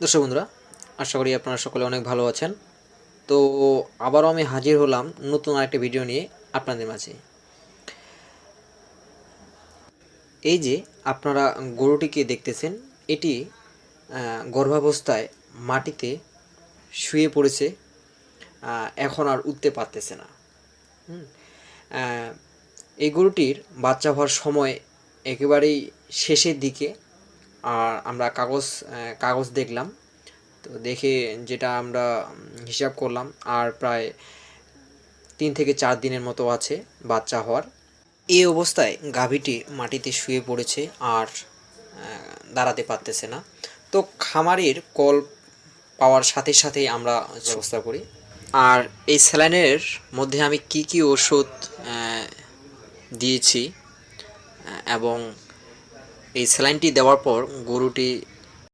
দর্শক বন্ধুরা, আশা করি আপনারা সকলে অনেক ভালো আছেন। তো আবারও আমি হাজির হলাম নতুন আরেকটা ভিডিও নিয়ে আপনাদের মাঝে। এই যে আপনারা গরুটিকে দেখতেছেন, এটি গর্ভাবস্থায় মাটিতে শুয়ে পড়েছে, এখন আর উঠতে পারতেছে না। আহ, এই গরুটির বাচ্চা হওয়ার সময় একেবারেই শেষের দিকে। আর আমরা কাগজ দেখলাম, তো দেখে যেটা আমরা হিসাব করলাম, আর প্রায় 3 থেকে 4 দিনের মতো আছে বাচ্চা হওয়ার। এই অবস্থায় গাভীটি মাটিতে শুয়ে পড়েছে আর দাঁড়াতে পারতেছে না। তো খামারের কল পাওয়ার সাথে সাথেই আমরা ব্যবস্থা করি। আর এই স্যালাইনের মধ্যে আমি কি কি ওষুধ দিয়েছি এবং এই স্যালাইনটি দেওয়ার পর গরুটি